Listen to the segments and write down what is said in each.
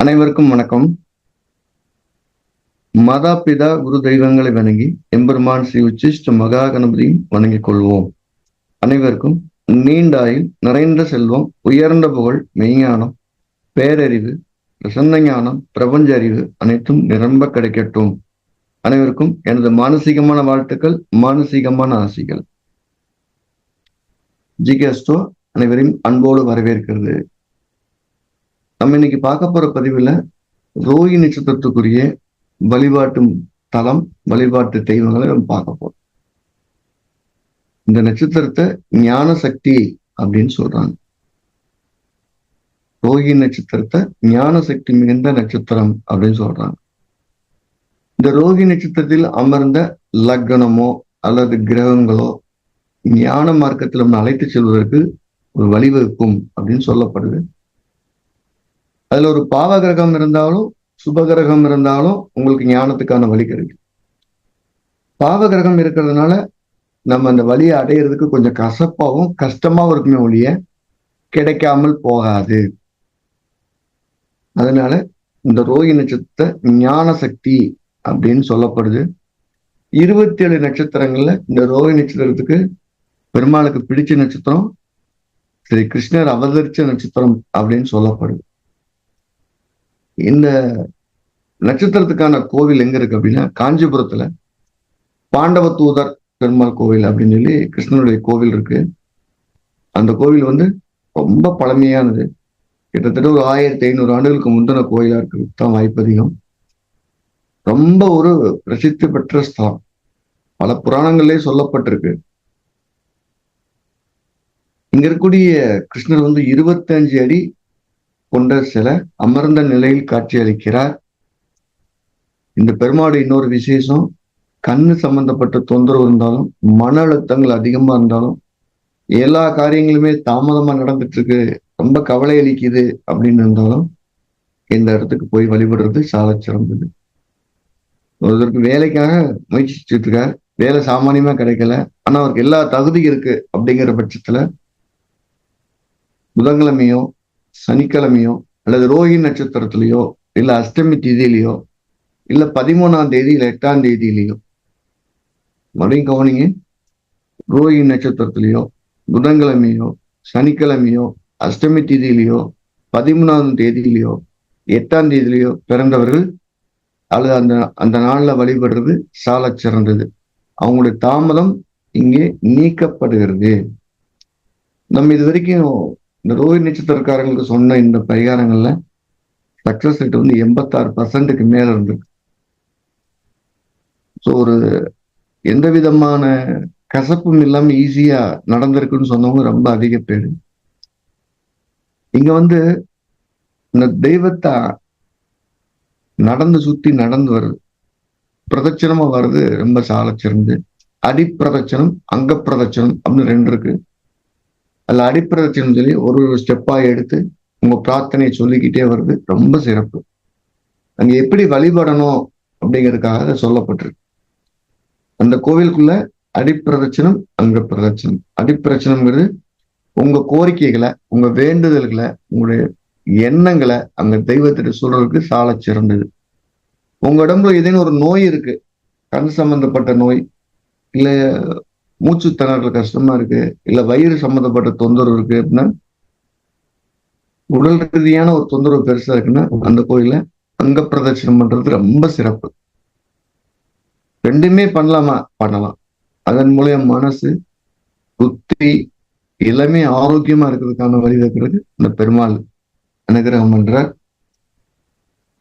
அனைவருக்கும் வணக்கம். மாதா பிதா குரு தெய்வங்களை வணங்கி எம்பெருமான் ஸ்ரீ உச்சிஷ்ட மகா கணபதியும் வணங்கிக் கொள்வோம். அனைவருக்கும் நீண்ட ஆயுள், நிறைந்த செல்வம், உயர்ந்த புகழ், மெய்ஞானம், பேரறிவு, பிரசன்ன ஞானம், பிரபஞ்ச அறிவு அனைத்தும் நிரம்ப கிடைக்கட்டும். அனைவருக்கும் எனது மானசீகமான வாழ்த்துக்கள், மானசீகமான ஆசைகள். ஜிகேஸ்டோ அனைவரையும் அன்போடு வரவேற்கிறது. நம்ம இன்னைக்கு பார்க்க போற பதிவுல ரோஹி நட்சத்திரத்துக்குரிய வழிபாட்டு தலம், வழிபாட்டு தெய்வங்களை நம்ம பார்க்க போறோம். இந்த நட்சத்திரத்தை ஞான சக்தி அப்படின்னு சொல்றாங்க. ரோஹி நட்சத்திரத்தை ஞான சக்தி மிகுந்த நட்சத்திரம் அப்படின்னு சொல்றாங்க. இந்த ரோஹி நட்சத்திரத்தில் அமர்ந்த லக்னமோ அல்லது கிரகங்களோ ஞான மார்க்கத்தில் நம்ம அழைத்து செல்வதற்கு ஒரு வழிவகுக்கும் அப்படின்னு சொல்லப்படுது. அதுல ஒரு பாவ கிரகம் இருந்தாலும் சுபகிரகம் இருந்தாலும் உங்களுக்கு ஞானத்துக்கான வழி கிடைக்கும். பாவ கிரகம் இருக்கிறதுனால நம்ம அந்த வழியை அடையிறதுக்கு கொஞ்சம் கசப்பாகவும் கஷ்டமாவும் இருக்குமே ஒழிய கிடைக்காமல் போகாது. அதனால இந்த ரோஹி நட்சத்திரத்தை ஞான சக்தி அப்படின்னு சொல்லப்படுது. 27 நட்சத்திரங்கள்ல இந்த ரோஹி நட்சத்திரத்துக்கு பெருமாளுக்கு பிடிச்ச நட்சத்திரம் ஸ்ரீ கிருஷ்ணர் அவதரிச்ச நட்சத்திரம் அப்படின்னு சொல்லப்படுது. இந்த நட்சத்திரத்துக்கான கோவில் எங்க இருக்கு அப்படின்னா, காஞ்சிபுரத்துல பாண்டவ தூதர் பெருமாள் கோவில் அப்படின்னு சொல்லி கிருஷ்ணனுடைய கோவில் இருக்கு. அந்த கோவில் ரொம்ப பழமையானது. கிட்டத்தட்ட ஒரு 1500 ஆண்டுகளுக்கு முந்தின கோயிலா இருக்கு தான் வாய்ப்பு அதிகம். ரொம்ப ஒரு பிரசித்தி பெற்ற ஸ்தலம். பல புராணங்களே சொல்லப்பட்டிருக்கு. இங்க இருக்கக்கூடிய கிருஷ்ணர் 25 அடி கொண்ட சில அமர்ந்த நிலையில் காட்சி அளிக்கிறார். இந்த பெருமாடு இன்னொரு விசேஷம், கண்ணு சம்பந்தப்பட்ட தொந்தரவு இருந்தாலும், மன அழுத்தங்கள் அதிகமா இருந்தாலும், எல்லா காரியங்களுமே தாமதமா நடந்துட்டு இருக்கு, ரொம்ப கவலை அளிக்குது அப்படின்னு இருந்தாலும் இந்த இடத்துக்கு போய் வழிபடுறது சால சிறந்தது. ஒருத்தருக்கு வேலைக்காக முயற்சிச்சுட்டு இருக்கார், வேலை சாமானியமா கிடைக்கல, ஆனா அவருக்கு எல்லா தகுதி இருக்கு அப்படிங்கிற பட்சத்துல புதன்கிழமையோ சனிக்கிழமையோ அல்லது ரோஹி நட்சத்திரத்திலேயோ இல்ல அஷ்டமி திதியிலையோ இல்ல 13ஆம் தேதி இல்ல 8ஆம் தேதியிலையோ, மறுபடியும் கவனிங்க, ரோஹி நட்சத்திரத்திலேயோ புதன்கிழமையோ சனிக்கிழமையோ அஷ்டமி திதியிலையோ 13ஆம் தேதியிலையோ 8ஆம் தேதியிலையோ பிறந்தவர்கள் அல்லது அந்த அந்த நாள்ல வழிபடுறது சால சிறந்தது. அவங்களுடைய தாமதம் இங்கே நீக்கப்படுகிறது. நம்ம இது வரைக்கும் இந்த ரோஹி நட்சத்திரக்காரங்களுக்கு சொன்ன இந்த பரிகாரங்கள்ல சக்சஸ் ரேட் 86% மேல இருந்திருக்கு. ஸோ ஒரு எந்த விதமான கசப்பும் இல்லாம ஈஸியா நடந்திருக்குன்னு சொன்னவங்க ரொம்ப அதிக பேர். இங்க இந்த தெய்வத்தை சுத்தி நடந்து வருது, பிரதட்சணமா வருது ரொம்ப சால சிறந்து. அடிப்பிரதட்சணம், அங்க பிரதட்சணம் அப்படின்னு 2 இருக்கு. அதுல அடிப்பிரதட்சணம் சொல்லி ஒரு ஸ்டெப்பா எடுத்து உங்க பிரார்த்தனையை சொல்லிக்கிட்டே வருது, ரொம்ப சிறப்பு. அங்க எப்படி வழிபடணும் அப்படிங்கிறதுக்காக சொல்லப்பட்டிருக்கு. அந்த கோவிலுக்குள்ள அடிப்பிரதட்சணம், அங்க பிரதட்சணம். அடிப்பிரதட்சணம்ங்கிறது உங்க கோரிக்கைகளை, உங்க வேண்டுதல்களை, உங்களுடைய எண்ணங்களை அங்க தெய்வத்திட்ட சொல்றதுக்கு சால சிறந்தது. உங்க உடம்புல ஏதேனும் ஒரு நோய் இருக்கு, கண் சம்பந்தப்பட்ட நோய், இல்ல மூச்சு திணறல கஷ்டமா இருக்கு, இல்ல வயிறு சம்பந்தப்பட்ட தொந்தரவு இருக்கு அப்படின்னா, உடல் ரீதியான ஒரு தொந்தரவு பெருசா இருக்குன்னா அந்த கோயில அங்க பிரதட்சணம் பண்றது ரொம்ப சிறப்பு. 2மே பண்ணலாமா? பண்ணலாம். அதன் மூலியம் மனசு, புத்தி எல்லாமே ஆரோக்கியமா இருக்கிறதுக்கான வழிவகுக்கிறது இந்த பெருமாள் அனுகிரகம் பண்றார்.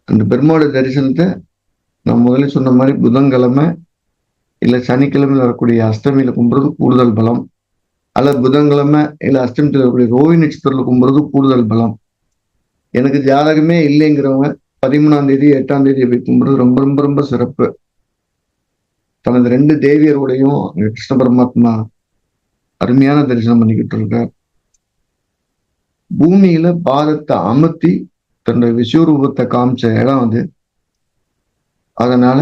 அந்த பெருமாளோட தரிசனத்தை நான் முதல்ல சொன்ன மாதிரி புதன்கிழமை இல்ல சனிக்கிழமையில வரக்கூடிய அஷ்டமியில கும்புறது கூடுதல் பலம், அல்லது புதன்கிழமை இல்ல அஷ்டமத்தில் வரக்கூடிய ரோஹி நட்சத்திரத்துல கும்புறது கூடுதல் பலம். எனக்கு ஜாதகமே இல்லைங்கிறவங்க 13ஆம் தேதி 8ஆம் தேதி போய் கும்புறது ரொம்ப ரொம்ப ரொம்ப சிறப்பு. தனது 2 தேவியரோடையும் கிருஷ்ண பரமாத்மா அருமையான தரிசனம் பண்ணிக்கிட்டு இருக்கார். பூமியில பாதத்தை அமர்த்தி தன்னுடைய விஸ்வரூபத்தை காமிச்ச இடம். அதனால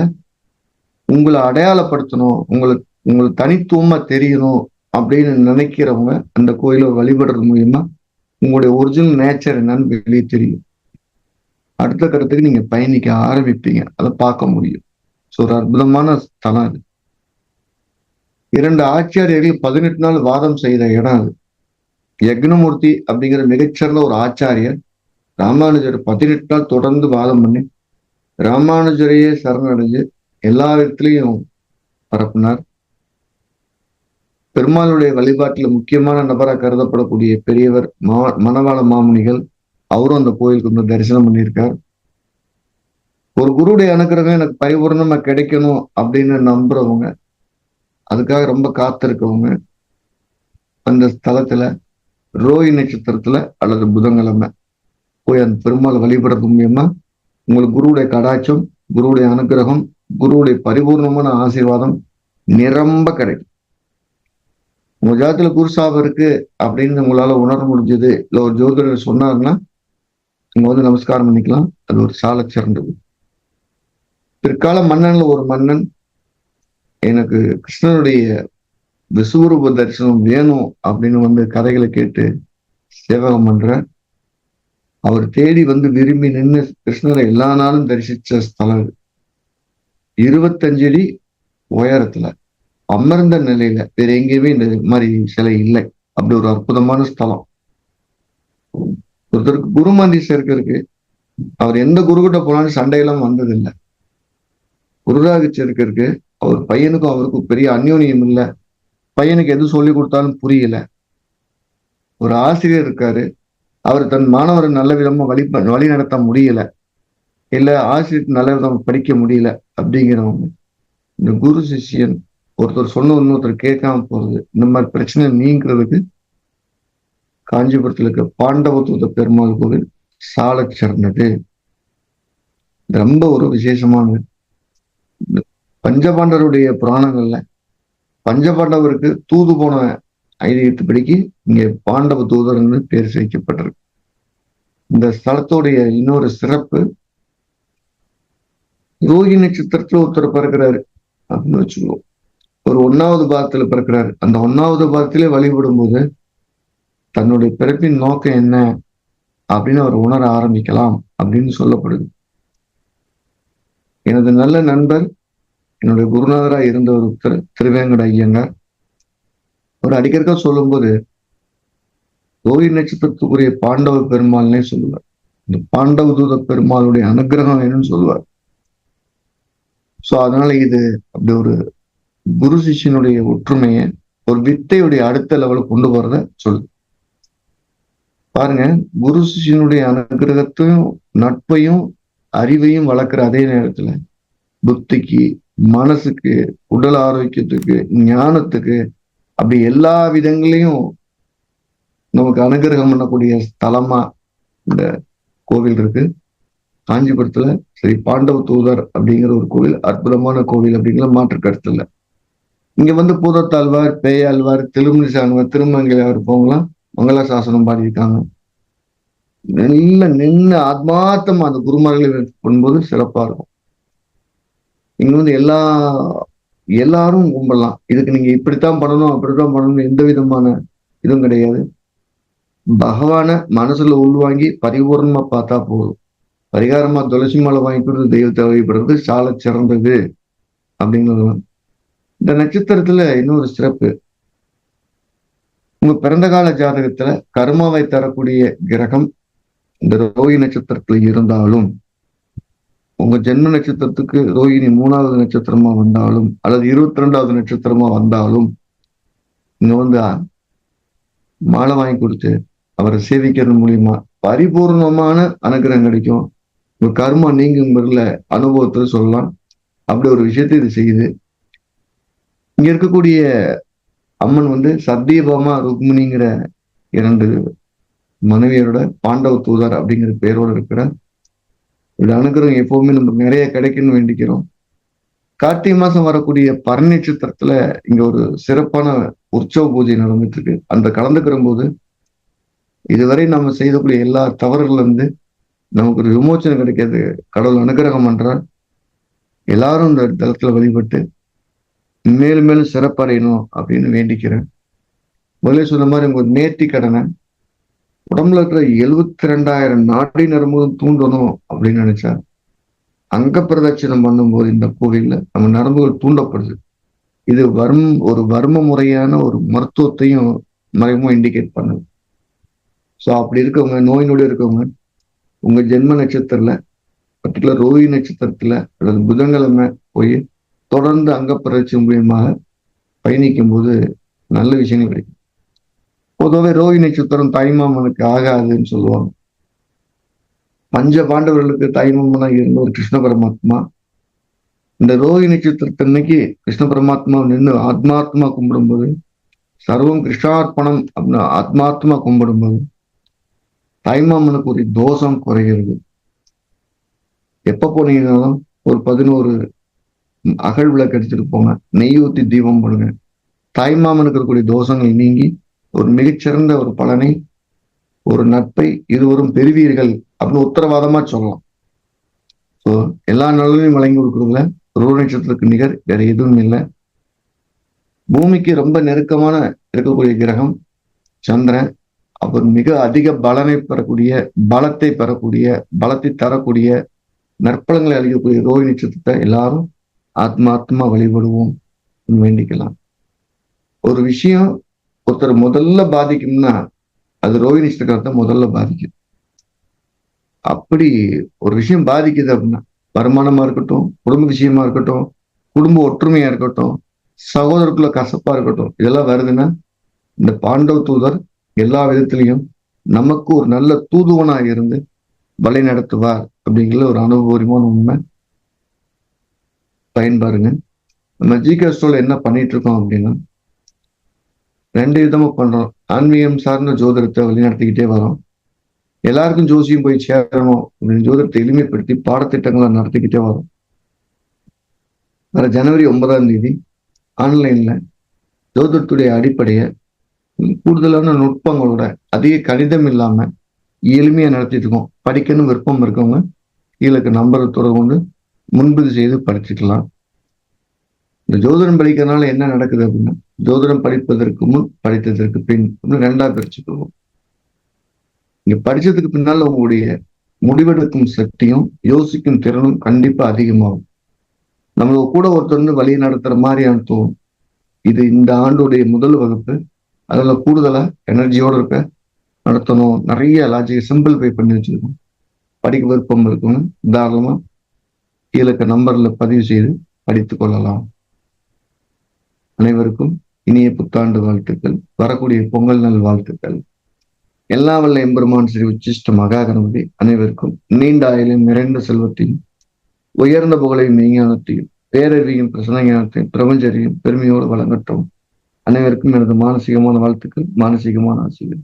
உங்களை அடையாளப்படுத்தணும், உங்களுக்கு தனித்துவமா தெரியணும் அப்படின்னு நினைக்கிறவங்க அந்த கோயிலை வழிபடுறது மூலியமா உங்களுடைய ஒரிஜினல் நேச்சர் என்னன்னு வெளியே தெரியும். அடுத்த அடுத்த கட்டத்துக்கு நீங்க பயணிக்க ஆரம்பிப்பீங்க. அதை பார்க்க முடியும். ஸோ ஒரு அற்புதமான ஸ்தலம் அது. 2 ஆச்சாரியர்கள் 18 நாள் வாதம் செய்த இடம் அது. யக்னமூர்த்தி அப்படிங்கிற மிகச்சிறந்த ஒரு ஆச்சாரியர் ராமானுஜர் 18 நாள் தொடர்ந்து வாதம் பண்ணி ராமானுஜரையே சரணடைஞ்சு எல்லா விதத்திலையும் பரப்பினார். பெருமாளுடைய வழிபாட்டில் முக்கியமான நபராக கருதப்படக்கூடிய பெரியவர் மணவாள மாமுனிகள், அவரும் அந்த கோயிலுக்கு வந்து தரிசனம் பண்ணியிருக்கார். ஒரு குருவுடைய அனுக்கிரகம் எனக்கு பரிபூர்ணமா கிடைக்கணும் அப்படின்னு நம்புறவங்க, அதுக்காக ரொம்ப காத்திருக்கவங்க, அந்த ஸ்தலத்துல ரோஹி நட்சத்திரத்துல அல்லது புதன்கிழமை போய் அந்த பெருமாள் வழிபடுறது மூலியமா உங்களுக்கு குருவுடைய கடாட்சம், குருவுடைய அனுக்கிரகம், குருவுடைய பரிபூர்ணமான ஆசீர்வாதம் நிரம்ப கிடைக்கும். உங்க ஜாதத்துல குருசாபம் இருக்கு அப்படின்னு உங்களால உணர முடிஞ்சது, இல்ல ஒரு ஜோதிடர் சொன்னாருன்னா நீங்க வந்து நமஸ்காரம் பண்ணிக்கலாம். அது ஒரு சால சிறந்தது. பிற்கால மன்னன்ல ஒரு மன்னன் எனக்கு கிருஷ்ணனுடைய விஸ்வரூப தரிசனம் வேணும் அப்படின்னு வந்து கதைகளை கேட்டு சேவகம் பண்ற, அவர் தேடி வந்து விரும்பி நின்று கிருஷ்ணரை எல்லா நாளும் தரிசிச்ச ஸ்தலம் 25 அடி உயரத்துல அமர்ந்த நிலையில வேற எங்கேயுமே இந்த மாதிரி சிலை இல்லை. அப்படி ஒரு அற்புதமான ஸ்தலம். ஒருத்தருக்கு குருமந்தி சேர்க்கறதுக்கு அவர் எந்த குருகிட்ட போனாலும் சண்டையெல்லாம் வந்ததில்லை. குருராக சேர்க்கறதுக்கு அவர் பையனுக்கும் அவருக்கும் பெரிய அந்யோன்யம் இல்லை. பையனுக்கு எது சொல்லி கொடுத்தாலும் புரியல. ஒரு ஆசிரியர் இருக்காரு, அவர் தன் மாணவரை நல்ல விதமா வழி நடத்த முடியல, இல்ல ஆசிரியர் நல்ல விதமா படிக்க முடியல அப்படிங்கிறவங்க, இந்த குரு சிஷ்யன் ஒருத்தர் சொன்ன இன்னொருத்தர் கேட்காம போறது, இந்த மாதிரி பிரச்சனை நீங்கிறதுக்கு காஞ்சிபுரத்துல இருக்க பாண்டவதூத பெருமாள் கோவில் சால சிறந்தது. ரொம்ப ஒரு விசேஷமானது. பஞ்சபாண்டவருடைய புராணங்கள்ல பஞ்சபாண்டவருக்கு தூது போன ஐதீகத்துப்படிக்கு இங்க பாண்டவ தூதர்னு பேர் வைக்கப்பட்டிருக்கு. இந்த ஸ்தலத்துடைய இன்னொரு சிறப்பு, ரோஹி நட்சத்திரத்துல ஒருத்தர் பிறக்கிறாரு அப்படின்னு வச்சுக்கோம். ஒரு 1வது பாகத்துல பிறக்கிறாரு. அந்த 1வது பாகத்திலே வழிபடும் போது தன்னுடைய பிறப்பின் நோக்கம் என்ன அப்படின்னு அவர் உணர ஆரம்பிக்கலாம் அப்படின்னு சொல்லப்படுது. எனது நல்ல நண்பர், என்னுடைய குருநாதராக இருந்த ஒரு திருவேங்கட ஐயங்கார், அவர் அடிக்கடிக்க சொல்லும்போது ரோஹி நட்சத்திரத்துக்குரிய பாண்டவ பெருமாள்னே சொல்லுவார். இந்த பாண்டவ தூத பெருமாளுடைய அனுகிரகம் வேணும்னு சொல்லுவார். சோ அதனால இது அப்படி ஒரு குரு சிஷ்யனுடைய ஒற்றுமையை ஒரு வித்தையுடைய அடுத்த லெவலுக்கு கொண்டு போறத சொல்லுது. பாருங்க, குரு சிஷ்யனுடைய அனுகிரகத்தையும் நட்பையும் அறிவையும் வளர்க்குற அதே நேரத்துல புத்திக்கு, மனசுக்கு, உடல் ஆரோக்கியத்துக்கு, ஞானத்துக்கு, அப்படி எல்லா விதங்களையும் நமக்கு அனுகிரகம் பண்ணக்கூடிய ஸ்தலமா இந்த கோவில் இருக்கு. காஞ்சிபுரத்துல ஸ்ரீ பாண்டவ தூதர் அப்படிங்கிற ஒரு கோவில் அற்புதமான கோவில் அப்படிங்கிற மாற்று கருத்து இல்லை. இங்க வந்து பூதத்தாழ்வார், பேயாழ்வார், திருமணிசாழ்வார், திருமங்கலையார் போங்கலாம் மங்களாசாசனம் பாடியிருக்காங்க. நல்ல நின்று ஆத்மார்த்தமா அந்த குருமார்களை பண்ணும்போது சிறப்பா இருக்கும். இங்க வந்து எல்லாரும் கும்பிடலாம். இதுக்கு நீங்க இப்படித்தான் பண்ணணும் அப்படித்தான் பண்ணணும் எந்த விதமான இதுவும் கிடையாது. பகவான மனசுல உள்வாங்கி பரிபூர்ணமா பார்த்தா போதும். பரிகாரமா துளசி மாலை வாங்கி கொடுத்து தெய்வத்தை வழிபடுறது சால சிறந்தது அப்படிங்கிறது. இந்த நட்சத்திரத்துல இன்னொரு சிறப்பு, உங்க பிறந்த கால ஜாதகத்துல கர்மாவை தரக்கூடிய கிரகம் இந்த ரோஹி நட்சத்திரத்துல இருந்தாலும், உங்க ஜென்ம நட்சத்திரத்துக்கு ரோஹிணி 3வது நட்சத்திரமா வந்தாலும் அல்லது 22வது நட்சத்திரமா வந்தாலும் இங்க வந்து மாலை வாங்கி கொடுத்து அவரை சேவிக்கிறது மூலியமா பரிபூர்ணமான அனுகிரகம் கிடைக்கும். உங்க கர்மா நீங்குங்கிறதுல அனுபவத்துல சொல்லலாம். அப்படி ஒரு விஷயத்தை இது செய்யுது. இங்க இருக்கக்கூடிய அம்மன் வந்து சத்தியபாமா ருக்மிணிங்கிற 2 மனைவியரோட பாண்டவ தூதர் அப்படிங்கிற பேரோட இருக்கிற இந்த அனுகிரகம் எப்பவுமே நமக்கு நிறைய கிடைக்குன்னு வேண்டிக்கிறோம். கார்த்திகை மாசம் வரக்கூடிய பரணி நட்சத்திரத்துல இங்க ஒரு சிறப்பான உற்சவ பூஜை நடந்துட்டு இருக்கு. அந்த கலந்துக்கிற போது இதுவரை நம்ம செய்யக்கூடிய எல்லா தவறுகள்ல இருந்து நமக்கு ஒரு விமோச்சனம் கிடைக்காது. கடவுள் அனுகிரகம் பண்றார். எல்லாரும் இந்த தளத்துல வழிபட்டு மேலும் மேலும் சிறப்படையணும் அப்படின்னு வேண்டிக்கிறேன். முதல்ல சொன்ன மாதிரி உங்க நேர்த்தி கடனை உடம்புல இருக்கிற 72,000 நாடி நரம்புகளும் தூண்டணும் அப்படின்னு நினைச்சா அங்க பிரதட்சணம் பண்ணும்போது இந்த கோவில்ல நம்ம நரம்புகள் தூண்டப்படுது. இது ஒரு வர்ம முறையான ஒரு மருத்துவத்தையும் மறைமுகமா இண்டிகேட் பண்ணுது. ஸோ அப்படி இருக்கவங்க, நோய் நொடி இருக்கவங்க, உங்க ஜென்ம நட்சத்திரத்துல பர்டிகுலர் ரோஹி நட்சத்திரத்துல அல்லது புதன்கிழமை போய் தொடர்ந்து அங்க பிரதட்சணம் மூலியமாக பயணிக்கும் போது நல்ல விஷயங்கள் கிடைக்கும். பொதுவாகவே ரோஹி நட்சத்திரம் தாய்மாமனுக்கு ஆகாதுன்னு சொல்லுவாங்க. பஞ்ச பாண்டவர்களுக்கு தாய்மாமனா இருந்த ஒரு கிருஷ்ண பரமாத்மா இந்த ரோஹி நட்சத்திரத்தன்னைக்கு கிருஷ்ண பரமாத்மா நின்று ஆத்மாத்மா கும்பிடும்போது, சர்வம் கிருஷ்ணார்ப்பணம் அப்படின்னு ஆத்மாத்மா கும்பிடும்போது தாய்மாமனுக்கு ஒரு தோஷம் குறைகிறது. எப்ப போனீங்கன்னாலும் ஒரு 11 அகல் விளக்கு எடுத்துட்டு போங்க, நெய் ஊத்தி தீபம் போடுங்க. தாய்மாமனுக்கு இருக்கக்கூடிய தோஷங்கள் நீங்கி ஒரு மிகச்சிறந்த ஒரு பலனை, ஒரு நட்பை இருவரும் பெறுவீர்கள் அப்படின்னு உத்தரவாதமா சொல்லலாம். ஸோ எல்லா நலனையும் வழங்கி கொடுக்குறதுல ரோஹி நட்சத்திரத்துக்கு நிகர் வேற எதுவும் இல்லை. பூமிக்கு ரொம்ப நெருக்கமான இருக்கக்கூடிய கிரகம் சந்திரன். அவர் மிக அதிக பலனை பெறக்கூடிய, பலத்தை பெறக்கூடிய, பலத்தை தரக்கூடிய, நற்பலங்களை அளிக்கக்கூடிய ரோஹி நட்சத்திரத்தை எல்லாரும் ஆத்மாத்மா வழிபடுவோம் வேண்டிக்கலாம். ஒரு விஷயம் ஒருத்தர் முதல்ல பாதிக்கும்னா அது ரோஹி நட்சத்திரத்தை முதல்ல பாதிக்கும். அப்படி ஒரு விஷயம் பாதிக்குது அப்படின்னா வருமானமா இருக்கட்டும், குடும்ப விஷயமா இருக்கட்டும், குடும்ப ஒற்றுமையா இருக்கட்டும், சகோதரருக்குள்ள கசப்பா இருக்கட்டும், இதெல்லாம் வருதுன்னா இந்த பாண்டவ தூதர் எல்லா விதத்திலையும் நமக்கு ஒரு நல்ல தூதுவனா இருந்து வழி நடத்துவார் அப்படிங்கிற ஒரு அனுபவமான உண்மை. பயன்பாருங்க. நம்ம ஜிகேஸ்டோல என்ன பண்ணிட்டு இருக்கோம் அப்படின்னா 2 விதமா பண்றோம். ஆன்மீகம் சார்ந்த ஜோதிடத்தை வழிநடத்திக்கிட்டே வரோம். எல்லாருக்கும் ஜோசியம் போய் சேரணும் அப்படின்னு ஜோதிடத்தை எளிமைப்படுத்தி பாடத்திட்டங்களை நடத்திக்கிட்டே வரோம். வர ஜனவரி 9ஆம் தேதி ஆன்லைன்ல ஜோதிடத்துடைய அடிப்படையை கூடுதலான நுட்பங்களோட அதிக கணிதம் இல்லாம எளிமையா நடத்திட்டு இருக்கோம். படிக்கணும் விருப்பம் இருக்கவங்க கீழே நம்பரை தொடர்பு கொண்டு முன்பதிவு செய்து படிச்சுக்கலாம். இந்த ஜோதிடம் படிக்கிறதுனால என்ன நடக்குது அப்படின்னா, ஜோதிடம் படிப்பதற்கு முன் படித்ததற்கு பின் அப்படின்னு 2ஆ பிரிச்சுக்குவோம். நீங்க படிச்சதுக்கு பின்னால உங்களுடைய முடிவெடுக்கும் சக்தியும் யோசிக்கும் திறனும் கண்டிப்பா அதிகமாகும். நம்மள கூட ஒருத்தர் வழி நடத்துற மாதிரியான தோணும். இது இந்த ஆண்டுடைய முதல் வகுப்பு. அதுல கூடுதலா எனர்ஜியோட இருக்க நடத்தணும். நிறைய லாஜிக் சிம்பிளிஃபை பண்ணி வச்சிருக்கோம். படிக்க விருப்பம் இருக்கணும் தாராளமா கீழே நம்பர்ல பதிவு செய்து படித்துக் கொள்ளலாம். அனைவருக்கும் இனிய புத்தாண்டு வாழ்த்துக்கள். வரக்கூடிய பொங்கல் நல் வாழ்த்துக்கள். எல்லா வல்ல எம்பெருமான் ஸ்ரீ உச்சிஷ்ட மகா கணபதி அனைவருக்கும் நீண்ட ஆயுளையும் நிறைந்த செல்வத்தையும் உயர்ந்த புகழையும் மெய்ஞானத்தையும் பேரறிவையும் பிரசனஞானத்தையும் பிரபஞ்சறியும் பெருமையோடு வழங்கட்டும். அனைவருக்கும் எனது மானசீகமான வாழ்த்துக்கள், மானசீகமான ஆசைகள்.